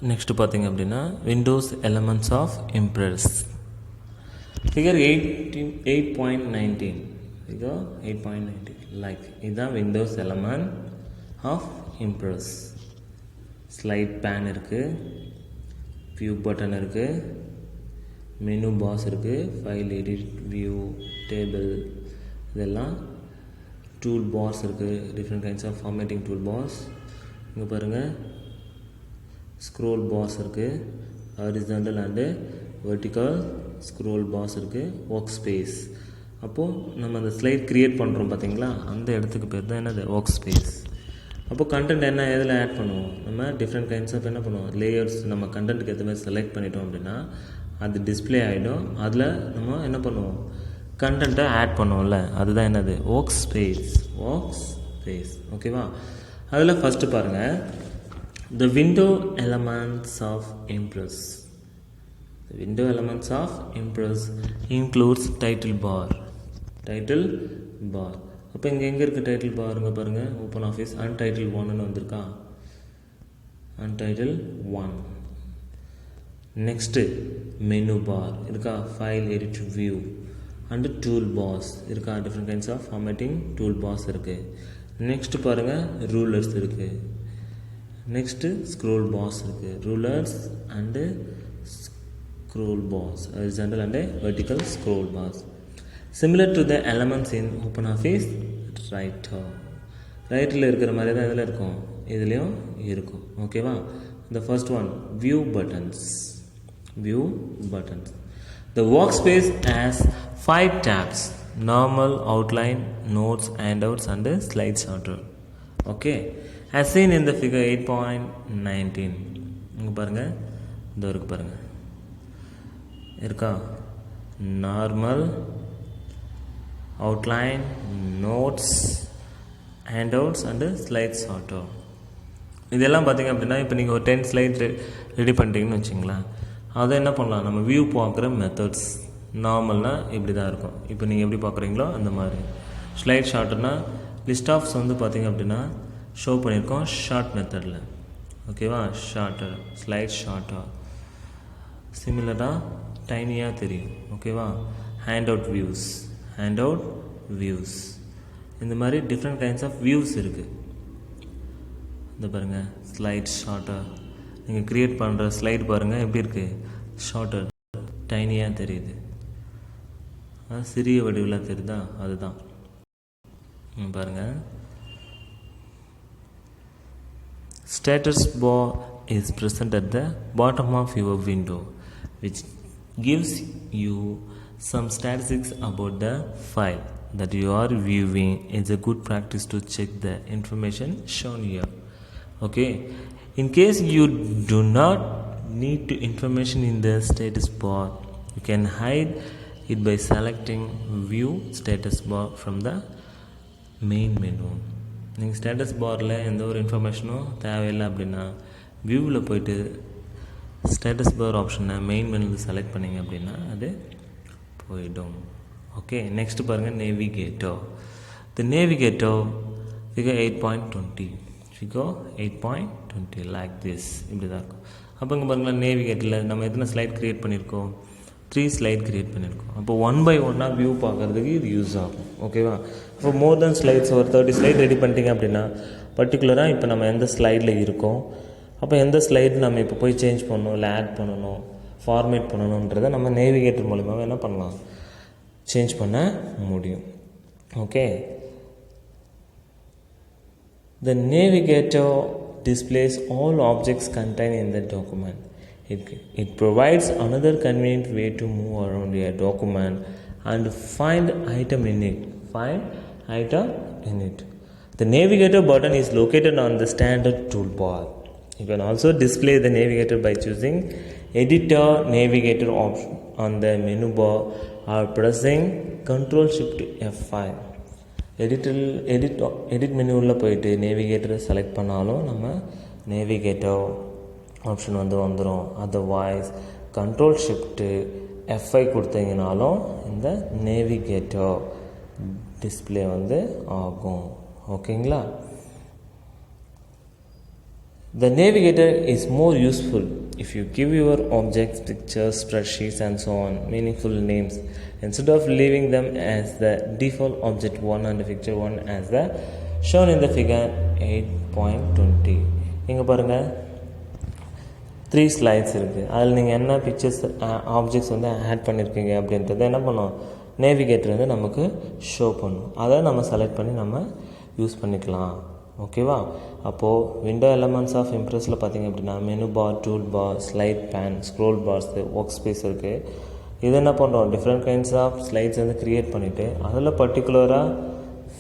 Next பார்த்திங்க அப்படின்னா windows elements of Impress. Figure 8.19 figure 8.19 like இதுதான் windows element of Impress. Slide pane இருக்குது, view button இருக்குது, menu bars இருக்குது, ஃபைல் எடிட், வியூ, டேபிள், இதெல்லாம் tool bars இருக்குது, different kinds of formatting tool bars. இங்கே பாருங்கள் ஸ்க்ரோல் பாஸ் இருக்குது, horizontal and vertical scroll bars இருக்குது, ஒர்க் ஸ்பேஸ். அப்போது நம்ம அந்த ஸ்லைட் க்ரியேட் பண்ணுறோம் பார்த்தீங்களா, அந்த இடத்துக்கு பேர் தான் என்னது ஒர்க் ஸ்பேஸ். அப்போது கண்டென்ட் என்ன எதில் ஆட் பண்ணுவோம், நம்ம டிஃப்ரெண்ட் கைண்ட்ஸ் ஆஃப் என்ன பண்ணுவோம், லேயர்ஸ் நம்ம கண்டென்ட்டுக்கு ஏற்ற மாதிரி செலக்ட் பண்ணிட்டோம் அப்படின்னா அது டிஸ்பிளே ஆகிடும். அதில் நம்ம என்ன பண்ணுவோம், கண்டென்ட்டை ஆட் பண்ணுவோம்ல, அதுதான் என்னது ஒர்க் ஸ்பேஸ். ஒர்க் ஸ்பேஸ் ஓகேவா. அதில் ஃபஸ்ட்டு பாருங்கள், the window elements of Impress. The window elements of Impress includes title bar. Title bar. அப்போ இங்கே எங்கே இருக்குது டைட்டில் பாருங்க பாருங்கள், ஓப்பன் ஆஃபீஸ் அன்டைட்டில் 1ன்னு வந்திருக்கா, அன்டைட்டில் 1. நெக்ஸ்ட்டு மெனு பார் இருக்கா, file edit, view and tool bars இருக்கா, different kinds of formatting tool bars இருக்குது. நெக்ஸ்ட்டு பாருங்கள் ரூலர்ஸ் இருக்குது. நெக்ஸ்ட்டு ஸ்க்ரோல் பாஸ் இருக்குது, rulers and scroll bars, horizontal and vertical scroll bars. Similar to the elements in OpenOffice Writer. ரைட்டில் இருக்கிற மாதிரி தான் இதில் இருக்கும், இதுலேயும் இருக்கும் ஓகேவா. The first one, view buttons. View buttons. The workspace has 5 tabs: normal, outline, notes, handouts and slide sorter. Okay, as seen in the figure 8.19. இங்கே பாருங்கள், இந்த இருக்கு பாருங்கள் இருக்கா, normal, outline, notes, handouts and slide sorter. இதெல்லாம் பார்த்திங்க அப்படின்னா இப்போ நீங்கள் ஒரு 10 ஸ்லைட் ரெடி பண்ணிட்டீங்கன்னு வச்சிங்களேன், அதை என்ன பண்ணலாம், நம்ம வியூ பார்க்குற மெத்தட்ஸ். நார்மல்னால் இப்படி தான் இருக்கும், இப்போ நீங்கள் எப்படி பார்க்குறீங்களோ அந்த மாதிரி. ஸ்லைட் ஷார்ட்டர்னால் லிஸ்ட் ஆஃப்ஸ் வந்து பார்த்திங்க அப்படின்னா ஷோ பண்ணியிருக்கோம் ஷார்ட் மெத்தடில் ஓகேவா. ஷார்ட்டர், ஸ்லைட் ஷார்ட்டர் சிமிலராக டைனியாக தெரியும் ஓகேவா. Hand out views, hand out views, இந்த மாதிரி டிஃப்ரெண்ட் கைண்ட்ஸ் ஆஃப் வியூஸ் இருக்குது. இந்த பாருங்கள் ஸ்லைட் ஷார்ட்டர், நீங்கள் க்ரியேட் பண்ணுற ஸ்லைட் பாருங்கள் எப்படி இருக்குது, ஷார்ட்டர் டைனியாக தெரியுது, சிறிய வடிவில் தெரியுதா, அதுதான் பாருங்கள். Status bar is present at the bottom of your window, which gives you some statistics about the file that you are viewing. It's a good practice to check the information shown here. Okay, in case you do not need to information in the status bar, you can hide it by selecting view status bar from the main menu. நீங்கள் status பாரில் எந்த ஒரு இன்ஃபர்மேஷனும் தேவையில்லை அப்படின்னா வியூவில் போய்ட்டு status bar ஆப்ஷனை main மெனுவில் செலக்ட் பண்ணிங்க அப்படின்னா அது போயிடும். ஓகே, நெக்ஸ்ட்டு பாருங்கள் navigator. The navigator figure 8.20. Figure 8.20 like this, இப்படி தான் இருக்கும். அப்போ இங்கே பாருங்களா, நேவிகேட்டரில் நம்ம எத்தனை ஸ்லைட் க்ரியேட் பண்ணியிருக்கோம், 3 ஸ்லைட் க்ரியேட் பண்ணியிருக்கோம். அப்போ 1 by 1 வியூ பார்க்குறதுக்கு இது யூஸ் ஆகும் ஓகேவா. இப்போ மோர் தென் ஸ்லைட்ஸ் ஒரு 30 ஸ்லைட் ரெடி பண்ணிட்டீங்க அப்படின்னா பர்டிகுலராக இப்போ நம்ம எந்த ஸ்லைடில் இருக்கோம், அப்போ எந்த ஸ்லைடு நம்ம இப்போ போய் சேஞ்ச் பண்ணணும், இல்லை ஆட் பண்ணணும், ஃபார்மேட் பண்ணணுன்றதை நம்ம நேவிகேட்டர் மூலிமாவே என்ன பண்ணலாம், சேஞ்ச் பண்ண முடியும். Okay, the navigator displays all objects contained in the document. It provides another convenient way to move around a document and find item in it. The navigator button is located on the standard toolbar. You can also display the navigator by choosing editor navigator option on the menu bar or pressing Ctrl+Shift F5. Edit மெனுவில் போயிட்டு நேவிகேட்டரை select பண்ணாலும் நம்ம navigator option வந்துடும். Otherwise Ctrl+Shift F5 கொடுத்தீங்கனாலும் இந்த navigator display ஆகும் ஓகேங்களா. The navigator is more useful if you give your objects pictures, spreadsheets and so on meaningful names instead of leaving them as the default object 1 and picture 1 as the shown in the figure 8.20. இங்கே பாருங்கள் 3 slides இருக்குது. அதில் நீங்கள் என்ன pictures objects வந்து add பண்ணியிருக்கீங்க அப்படின்றத என்ன பண்ணோம், நேவிகேட்டர் வந்து நமக்கு ஷோ பண்ணும். அதை நம்ம செலக்ட் பண்ணி நம்ம யூஸ் பண்ணிக்கலாம். ஓகேவா? அப்போது விண்டோ எலமெண்ட்ஸ் ஆஃப் இம்ப்ரெஸில் பார்த்திங்க அப்படின்னா menu bar, tool bar, slide pane, scroll bars, work space இருக்குது. இது என்ன பண்ணுறோம், டிஃப்ரெண்ட் கைண்ட்ஸ் ஆஃப் ஸ்லைட்ஸ் வந்து க்ரியேட் பண்ணிவிட்டு அதில் பர்டிகுலராக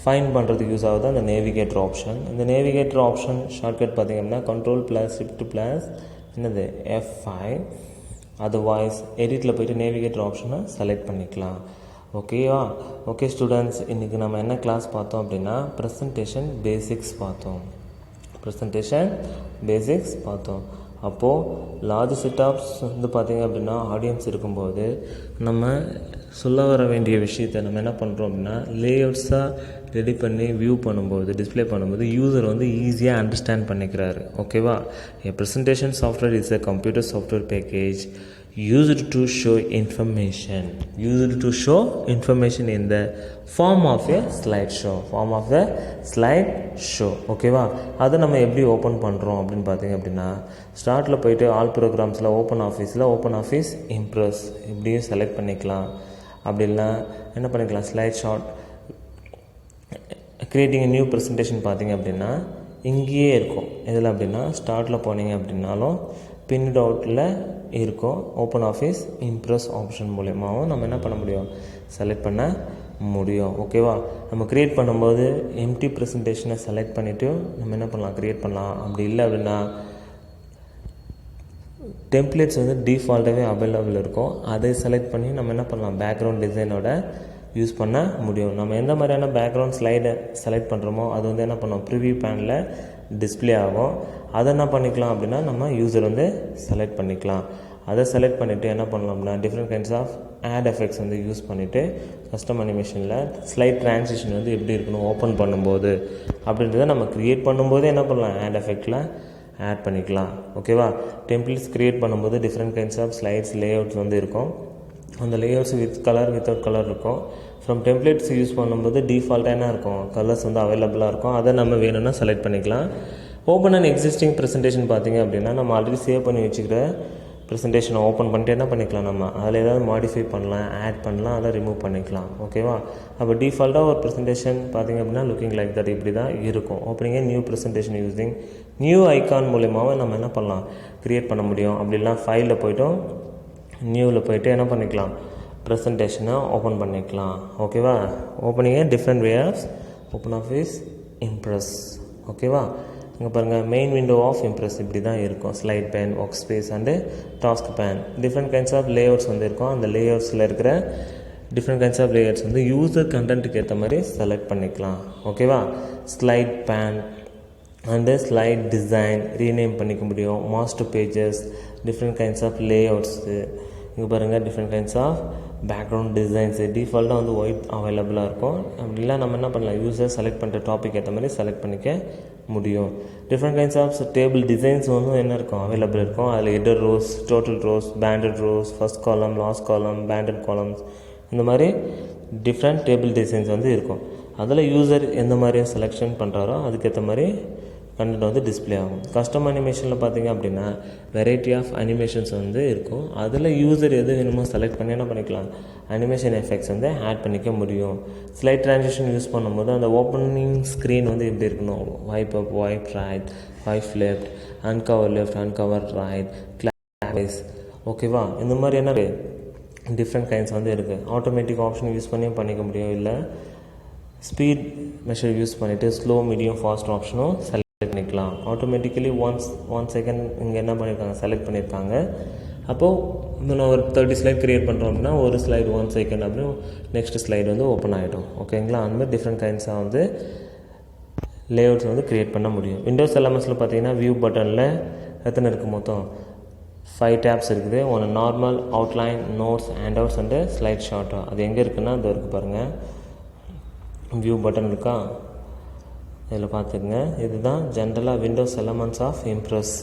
ஃபைண்ட் பண்ணுறதுக்கு யூஸ் ஆகுது அந்த நேவிகேட்டர் ஆப்ஷன். இந்த நேவிகேட்டர் ஆப்ஷன் ஷார்ட்கட் பார்த்திங்க அப்படின்னா Ctrl+Shift+ என்னது F5. அதர்வைஸ் எடிட்டில் போய்ட்டு நேவிகேட்டர் ஆப்ஷனை செலக்ட் பண்ணிக்கலாம். ஓகேவா? ஓகே ஸ்டூடெண்ட்ஸ், இன்றைக்கி நம்ம என்ன கிளாஸ் பார்த்தோம் அப்படின்னா ப்ரெசன்டேஷன் பேசிக்ஸ் பார்த்தோம். அப்போது லார்ஜ் செட்டாப்ஸ் வந்து பார்த்திங்க அப்படின்னா ஆடியன்ஸ் இருக்கும்போது நம்ம சொல்ல வர வேண்டிய விஷயத்தை நம்ம என்ன பண்ணுறோம் அப்படின்னா லேஅவுட்ஸாக ரெடி பண்ணி வியூ பண்ணும்போது, டிஸ்பிளே பண்ணும்போது யூசர் வந்து ஈஸியாக அண்டர்ஸ்டாண்ட் பண்ணிக்கிறாரு. ஓகேவா? A presentation software is a computer software package used to show information in the form of a slideshow. ஓகேவா? அதை நம்ம எப்படி ஓப்பன் பண்ணுறோம் அப்படின்னு பார்த்தீங்க அப்படின்னா ஸ்டார்ட்டில் போயிட்டு ஆல் ப்ரோக்ராம்ஸில் ஓப்பன் ஆஃபீஸ் இம்ப்ரெஸ் இப்படியும் செலக்ட் பண்ணிக்கலாம். அப்படி இல்லைனா என்ன பண்ணிக்கலாம், slide show creating new presentation பார்த்திங்க அப்படின்னா இங்கேயே இருக்கும். இதில் அப்படின்னா ஸ்டார்ட்டில் போனீங்க அப்படின்னாலும் பின்ட் அவுட்டில் இருக்கும். ஓப்பன் ஆஃபீஸ் இம்ப்ரெஸ் ஆப்ஷன் மூலமாகவும் நம்ம என்ன பண்ண முடியும், செலக்ட் பண்ண முடியும். ஓகேவா? நம்ம க்ரியேட் பண்ணும்போது எம்டி ப்ரெசன்டேஷனை செலக்ட் பண்ணிவிட்டு நம்ம என்ன பண்ணலாம், க்ரியேட் பண்ணலாம். அப்படி இல்லை அப்படின்னா டெம்ப்ளேட்ஸ் வந்து டிஃபால்ட்டாகவே அவைலபிள் இருக்கும். அதை செலக்ட் பண்ணி நம்ம என்ன பண்ணலாம், பேக்ரவுண்ட் டிசைனோட யூஸ் பண்ண முடியும். நம்ம எந்த மாதிரியான பேக்ரவுண்ட் ஸ்லைடை செலக்ட் பண்ணுறோமோ அது வந்து என்ன பண்ணோம், ப்ரிவியூ பேனில் டிஸ்பிளே ஆகும். அதை என்ன பண்ணிக்கலாம் அப்படின்னா நம்ம யூசர் வந்து செலக்ட் பண்ணிக்கலாம். அதை செலக்ட் பண்ணிவிட்டு என்ன பண்ணலாம் அப்படின்னா different kinds of add effects வந்து யூஸ் பண்ணிவிட்டு கஸ்டம் அனிமேஷனில் ஸ்லைட் ட்ரான்சிஷன் வந்து எப்படி இருக்கணும் ஓப்பன் பண்ணும்போது அப்படின்றத நம்ம க்ரியேட் பண்ணும்போது என்ன பண்ணலாம், ஆட் எஃபெக்டில் ஆட் பண்ணிக்கலாம். ஓகேவா? டெம்ப்ளேட்ஸ் க்ரியேட் பண்ணும்போது different kinds of slides layouts வந்து இருக்கும். அந்த layers with colour without colour இருக்கும். ஃப்ரம் டெம்ப்ளேட்ஸ் யூஸ் பண்ணும்போது டிஃபால்ட்டாக என்ன இருக்கும், கலர்ஸ் வந்து அவைலபிளாக இருக்கும். அதை நம்ம வேணும்னா செலக்ட் பண்ணிக்கலாம். ஓப்பன் அண்ட் எக்ஸிஸ்டிங் ப்ரெசன்டேஷன் பார்த்திங்க அப்படின்னா நம்ம ஆல்ரெடி சேவ் பண்ணி வச்சுக்கிற ப்ரெசன்டேஷனை ஓப்பன் பண்ணிட்டு என்ன பண்ணிக்கலாம், நம்ம அதில் ஏதாவது மாடிஃபை பண்ணலாம், ஆட் பண்ணலாம், அதை ரிமூவ் பண்ணிக்கலாம். ஓகேவா? அப்போ டிஃபால்ட்டாக ஒரு ப்ரெசன்டேஷன் பார்த்திங்க அப்படின்னா லுக்கிங் லைக் தட் இப்படி தான் இருக்கும். ஓப்பனிங்கே new presentation using new icon மூலியமாக நம்ம என்ன பண்ணலாம், க்ரியேட் பண்ண முடியும். அப்படிலாம் ஃபைலில் போய்ட்டோம், நியூவில் போய்ட்டு என்ன பண்ணிக்கலாம், ப்ரெசன்டேஷனை ஓப்பன் பண்ணிக்கலாம். ஓகேவா? ஓப்பனிங்கே different way of Open office Impress. ஓகேவா? இங்கே பாருங்கள், மெயின் விண்டோ ஆஃப் இம்ப்ரெஸ் இப்படி தான் இருக்கும். Slide pane, work space and task pane, different kinds of layouts வந்து இருக்கும். அந்த லேஅவுட்ஸில் இருக்கிற டிஃப்ரெண்ட் கைண்ட்ஸ் ஆஃப் லேயர்ஸ் வந்து யூசர் கண்டென்ட்டுக்கு ஏற்ற மாதிரி செலக்ட் பண்ணிக்கலாம். ஓகேவா? Slide pane and slide design rename பண்ணிக்க முடியும். Master pages, different kinds of layouts. இங்கே பாருங்கள், different kinds of background designs டிஃபால்ட்டாக வந்து ஒயிட் அவைலபிளாக இருக்கும். அப்படிலாம் நம்ம என்ன பண்ணலாம், யூஸர் செலக்ட் பண்ணுற டாபிக் ஏற்ற மாதிரி செலக்ட் பண்ணிக்க முடியும். Different kinds of table designs வந்து என்ன இருக்கும், அவைலபிள் இருக்கும். அதில் header rows, total rows, banded rows, first column, last column, banded columns, இந்த மாதிரி டிஃப்ரெண்ட் டேபிள் டிசைன்ஸ் வந்து இருக்கும். அதில் யூசர் எந்த மாதிரி செலெக்ஷன் பண்ணுறாரோ அதுக்கேற்ற மாதிரி கண்டென்ட் வந்து டிஸ்பிளே ஆகும். கஸ்டம் அனிமேஷனில் பார்த்திங்க அப்படின்னா வெரைட்டி ஆஃப் அனிமேஷன்ஸ் வந்து இருக்கும். அதில் யூசர் எது வேணுமோ செலக்ட் பண்ணி என்ன பண்ணிக்கலாம், அனிமேஷன் எஃபெக்ட்ஸ் வந்து ஆட் பண்ணிக்க முடியும். ஸ்லைட் ட்ரான்சிஷன் யூஸ் பண்ணும்போது அந்த ஓப்பனிங் ஸ்க்ரீன் வந்து எப்படி இருக்கணும், wipe up, wipe right, wipe left, uncover right, கிளாஸ். ஓகேவா? இந்த மாதிரி என்ன டிஃப்ரெண்ட் கைண்ட்ஸ் வந்து இருக்குது. ஆட்டோமேட்டிக் ஆப்ஷன் யூஸ் பண்ணியும் பண்ணிக்க முடியும். இல்லை ஸ்பீட் மெஷர் யூஸ் பண்ணிவிட்டு ஸ்லோ, மீடியம், ஃபாஸ்ட் ஆப்ஷனும் செலக்ட் பண்ணிக்கலாம். ஆட்டோமேட்டிக்கலி ஒன் செகண்ட் இங்கே என்ன பண்ணியிருக்காங்க, செலக்ட் பண்ணியிருக்காங்க. அப்போது நான் ஒரு 30 ஸ்லைட் க்ரியேட் பண்ணுறோம் அப்படின்னா ஒரு ஸ்லைடு 1 செகண்ட் அப்படின்னு நெக்ஸ்ட் ஸ்லைடு வந்து ஓப்பன் ஆகிடும். ஓகேங்களா? அந்த மாதிரி டிஃப்ரெண்ட் கைண்ட்ஸாக வந்து லேஅவுட்ஸ் வந்து க்ரியேட் பண்ண முடியும். விண்டோஸ் எல்எம்எஸில் பார்த்தீங்கன்னா வியூ பட்டனில் எத்தனை இருக்குது, மொத்தம் 5 டேப்ஸ் இருக்குது. ஒன்று normal, outline, notes, handouts and slide ஷார்ட்டாக. அது எங்கே இருக்குன்னா அது இருக்குது பாருங்கள், வியூ பட்டன் இருக்கா, இதில் பார்த்துக்குங்க. இதுதான் ஜென்ரலாக windows elements of Impress.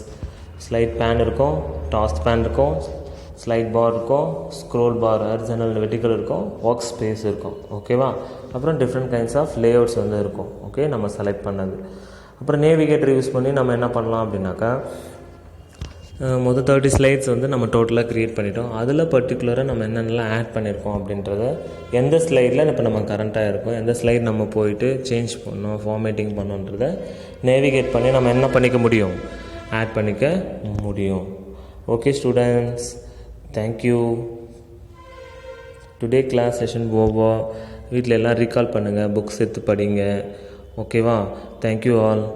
Slide pane இருக்கும், டாஸ்க் பேன் இருக்கும், ஸ்லைட் பார் இருக்கும், ஸ்க்ரோல் பார் ஹாரிசான்டல் வெர்டிகல் இருக்கும், ஒர்க் ஸ்பேஸ் இருக்கும். ஓகேவா? அப்புறம் டிஃப்ரெண்ட் கைண்ட்ஸ் ஆஃப் லேஅவுட்ஸ் வந்து இருக்கும். ஓகே, நம்ம செலக்ட் பண்ணது. அப்புறம் நேவிகேட்டர் யூஸ் பண்ணி நம்ம என்ன பண்ணலாம் அப்படின்னாக்கா, மொதல் 30 ஸ்லைட்ஸ் வந்து நம்ம டோட்டலாக க்ரியேட் பண்ணிட்டோம். அதில் பர்டிகுலராக நம்ம என்னென்னலாம் ஆட் பண்ணியிருக்கோம் அப்படின்றத, எந்த ஸ்லைடில் இப்போ நம்ம கரண்ட்டாக இருக்கும், எந்த ஸ்லைட் நம்ம போயிட்டு சேஞ்ச் பண்ணோம், ஃபார்மேட்டிங் பண்ணோன்றத நேவிகேட் பண்ணி நம்ம என்ன பண்ணிக்க முடியும், ஆட் பண்ணிக்க முடியும். Okay students, thank you. Today class session over. வீட்டில் எல்லாம் ரீகால் பண்ணுங்கள், புக்ஸ் எடுத்து படிங்க. ஓகேவா? Thank you all.